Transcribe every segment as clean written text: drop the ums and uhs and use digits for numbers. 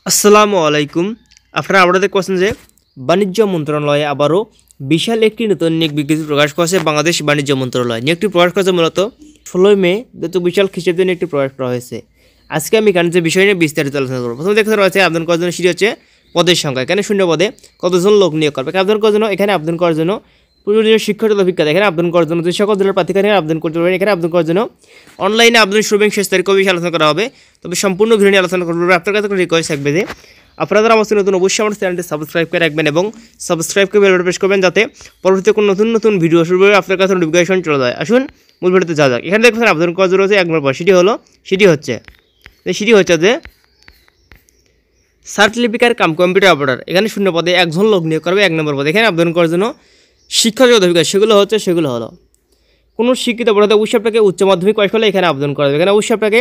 আসসালামু আলাইকুম। আপনারা আপনাদের কোশ্চেন যে বাণিজ্য মন্ত্রণালয়ে আবারও বিশাল একটি নতুন নিয়োগ বিজ্ঞপ্তি প্রকাশ করেছে বাংলাদেশ বাণিজ্য মন্ত্রণালয়। নিয়োগটি প্রকাশ করেছে মূলত 16 মে 2020 খ্রিস্টাব্দে নিয়োগটি প্রকাশ করা হয়েছে। আজকে আমি এখানে যে বিষয় নিয়ে বিস্তারিত আলোচনা করব। প্রথমে দেখতে রয়েছে আবেদন করার জন্য সিটি হচ্ছে পদের সংখ্যা। এখানে শূন্য পদে কতজন লোক নিয়োগ করবে। আবেদন করার জন্য এখানে আবেদন করার জন্য প্রয়োজনীয় শিক্ষাগত অভিজ্ঞতা এখানে আবেদন করার জন্য যে সকল জেলার প্রার্থীরা আবেদন করতে পারবেন। এখানে আবেদন করার জন্য অনলাইনে আবেদন শুরু এবং শেষ তারিখ বিষয়ে আলোচনা করা হবে। তবে সম্পূর্ণ ভিডিও নিয়ে আলোচনা করবো। আপনার কাছে রিকোয়েস্ট থাকবে যে আপনারা আমার নতুন অবশ্যই আমার চ্যানেলটি সাবস্ক্রাইব করে রাখবেন এবং সাবস্ক্রাইব করে বেল বাটন প্রেস করবেন যাতে পরবর্তীতে কোনো নতুন ভিডিও শুরু হবে আপনার কাছে নোটিফিকেশন চলে যায়। আসুন মূল ভিডিওতে যাওয়া যাক। এখানে দেখবেন আবেদন করার জন্য রয়েছে 1 নম্বর পদ। সেটি হচ্ছে যে সার্টিফিকেট কাম কম্পিউটার অপারেটর। এখানে শূন্য পদে একজন লোক নিয়োগ করবে 1 নম্বর পদে। এখানে আবেদন করার জন্য শিক্ষাগত অভিজ্ঞতা সেগুলো হলো কোনো শিক্ষিত পড়াতে অবশ্যই আপনাকে উচ্চ মাধ্যমিক পাশ করলে এখানে আবেদন করা যাবে। এখানে অবশ্যই আপনাকে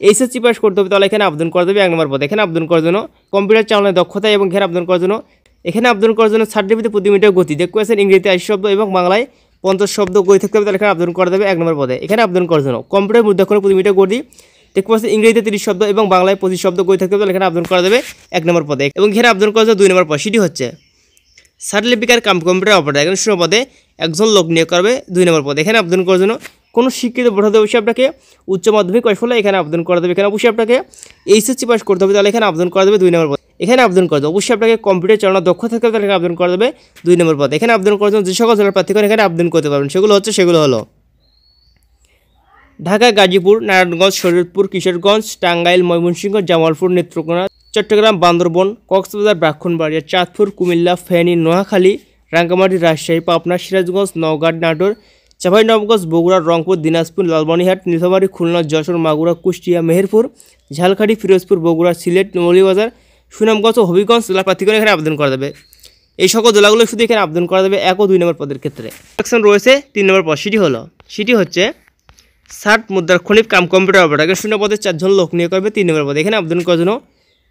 এইচএসসি পাস করতে হবে, তাহলে এখানে আবেদন করা যাবে 1 নম্বর পদে। এখানে আবেদন করার জন্য কম্পিউটার চালানোর দক্ষতা এবং এখানে আবেদন করার জন্য সার্টিফিকেট প্রতি মিনিটে গতি দেখতে পাচ্ছেন ইংরেজিতে 80 শব্দ এবং বাংলায় 50 শব্দ গতি থাকতে হবে, তাহলে এখানে আবেদন করা যাবে 1 নম্বর পদে। এখানে আবেদন করার জন্য কম্পিউটার মুদ্রাক্ষর প্রতি মিনিটে গতি দেখতে পাচ্ছেন ইংরেজিতে 30 শব্দ এবং বাংলায় 25 শব্দ গতি থাকতে হবে, তাহলে এখানে আবেদন করা যাবে 1 নম্বর পদে। এবং এখানে আবেদন করা যাবে 2 নম্বর পদ। সেটি হচ্ছে সার্টিফিকেট কাম কম্পিউটার অপারেটর। এখানে শূন্য পদে একজন লোক নিয়োগ করবে 2 নম্বর পদে। এখানে আবেদন করার জন্য কোনো শিক্ষিত পড়াতে অবশ্যই আপনাকে উচ্চ মাধ্যমিক পাশ করলে এখানে আবেদন করা দেবে। এখানে অবশ্যই আপনাকে এইচএসসি পাস করতে হবে, তাহলে এখানে আবেদন করা দেবে 2 নম্বর পদে। এখানে আবেদন করা যাবে অবশ্যই আপনাকে কম্পিউটার চালানোর দক্ষ থাকতে হবে, তাহলে এখানে আবেদন করা দেবে 2 নম্বর পদে। এখানে আবেদন করার জন্য যে সকল জেলার প্রার্থীগণ এখানে আবেদন করতে পারবেন সেগুলো হলো ঢাকা, গাজীপুর, নারায়ণগঞ্জ, শরীয়তপুর, কিশোরগঞ্জ, টাঙ্গাইল, ময়মনসিংহ, জামালপুর, নেত্রকোনা, চট্টগ্রাম, বান্দরবান, কক্সবাজার, ব্রাহ্মণবাড়িয়া, চাঁদপুর, কুমিল্লা, ফেনী, নোয়াখালী, রাঙ্গামাটি, রাজশাহী, পাবনা, সিরাজগঞ্জ, নওগাঁ, নাটোর, চাঁপাইনবাবগঞ্জ, বগুড়া, রংপুর, দিনাজপুর, লালমনিরহাট, নীলফামারী, খুলনা, যশোর, মাগুরা, কুষ্টিয়া, মেহেরপুর, ঝালকাঠি, ফিরোজপুর, বগুড়া, সিলেট, মৌলভীবাজার, সুনামগঞ্জ ও হবিগঞ্জ জেলা প্রার্থীগণ এখানে আবেদন করা যাবে। এই সকল জেলাগুলো শুধু এখানে আবেদন করা যাবে 1 ও 2 নম্বর পদের ক্ষেত্রে। সেকশন রয়েছে 3 নম্বর পদ। সেটি হচ্ছে ষাট মুদ্রার খনিক কাম কম্পিউটার অপারেটর। শূন্য পদে 4 জন লোক নিয়োগ করবে 3 নম্বর পদে। এখানে আবেদন করার জন্য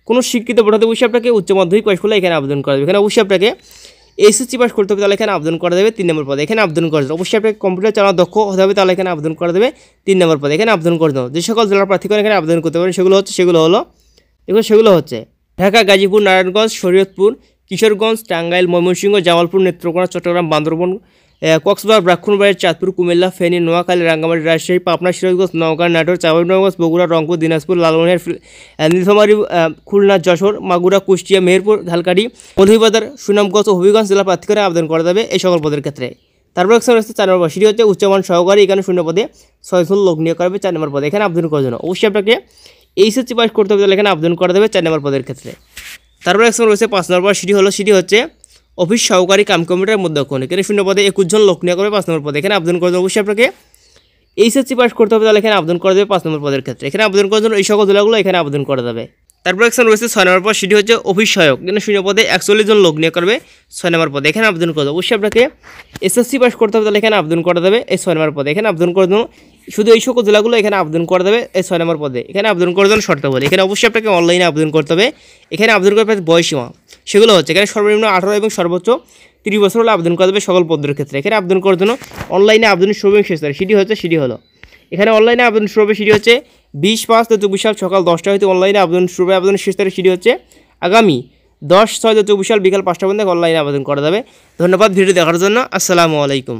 কোনো শিক্ষিত পড়াতে অবশ্যই আপনাকে উচ্চ মাধ্যমিক পাশ করলে এখানে আবেদন করা যাবে। এখানে অবশ্যই আপনাকে এইচএসসি পাস করতে হবে, তাহলে এখানে আবেদন করা যাবে 3 নম্বর পদে। এখানে আবেদন করার জন্য অবশ্যই আপনাকে কম্পিউটার চালানো দক্ষ হতে হবে, তাহলে এখানে আবেদন করা যাবে 3 নম্বর পদে। এখানে আবেদন করার জন্য যে সকল জেলার প্রার্থীগণ এখানে আবেদন করতে পারেন সেগুলো হচ্ছে ঢাকা, গাজীপুর, নারায়ণগঞ্জ, শরীয়তপুর, কিশোরগঞ্জ, টাঙ্গাইল, ময়মনসিংহ, জামালপুর, নেত্রকোনা, চট্টগ্রাম, বান্দরবান, কক্সবাজার, ব্রাহ্মণবাড়িয়া, চাঁদপুর, কুমিল্লা, ফেনী, নোয়াখালী, রাঙ্গামাটি, রাজশাহী, পাবনা, সিরাজগঞ্জ, নওগাঁ, নাটোর, চাঁপাইনবাবগঞ্জ, বগুড়া, রংপুর, দিনাজপুর, লালমনিরহাট, নীলফামারী, খুলনা, যশোর, মাগুরা, কুষ্টিয়া, মেহেরপুর, ঝালকাঠি, মৌলভীবাজার, সুনামগঞ্জ ও হবিগঞ্জ জেলা প্রার্থীগণ আবেদন করা যাবে এই সকল পদের ক্ষেত্রে। তারপর হচ্ছে 4 নম্বর পদ। সেটি হচ্ছে উচ্চমান সহকারী। এখানে শূন্য পদে 6 জন লোক নিয়োগ করবে 4 নম্বর পদে। এখানে আবেদন করার জন্য অবশ্যই আপনাকে এইচএসসি পাস করতে হবে, তাহলে এখানে আবেদন করা যাবে 4 নম্বর পদের ক্ষেত্রে। তারপর রয়েছে 5 নম্বর পদ। সেটি হচ্ছে অফিস সহকারী কাম কম্পিউটার মুদ্রাক্ষণ। এখানে শূন্য পদে 21 জন লোক নিয়োগ করবে 5 নম্বর পদে। এখানে আবেদন করতে অবশ্যই আপনাকে এইচএসসি পাস করতে হবে, তাহলে এখানে আবেদন করা যাবে 5 নম্বর পদের ক্ষেত্রে। এখানে আবেদন করার জন্য এই সকল জেলাগুলো এখানে আবেদন করা যাবে। তারপর রয়েছে 6 নম্বর পদ। সেটি হচ্ছে অফিস সহায়ক। এখানে শূন্য পদে 41 জন লোক নিয়োগ করবে 6 নম্বর পদে। এখানে আবেদন করতে অবশ্যই আপনাকে এসএসসি পাস করতে হবে, তাহলে এখানে আবেদন করা যাবে এই 6 নম্বর পদে। এখানে আবেদন করার জন্য শুধু এই সকল জেলাগুলো এখানে আবেদন করা যাবে এই 6 নম্বর পদে। এখানে আবেদন করার জন্য শর্তাবলী এখানে অবশ্যই আপনাকে অনলাইনে আবেদন করতে হবে। এখানে আবেদন করার বয়সীমা সেগুলো হচ্ছে এখানে সর্বনিম্ন 18 এবং সর্বোচ্চ 30 বছর হলে আবেদন করা যাবে সকল পদের ক্ষেত্রে। এখানে আবেদন করার জন্য অনলাইনে আবেদনের শুরু এবং শেষ তারিখ সেটি হলো এখানে অনলাইনে আবেদন শুরু হবে। সেটি হচ্ছে 20/5/2024 সাল সকাল 10টা হইতে অনলাইনে আবেদন শুরু হবে। আবেদনের শেষ তারিখ সেটি হচ্ছে আগামী 10/6/2024 সাল বিকাল 5টা পর্যন্ত অনলাইনে আবেদন করা যাবে। ধন্যবাদ ভিডিও দেখার জন্য। আসসালামু আলাইকুম।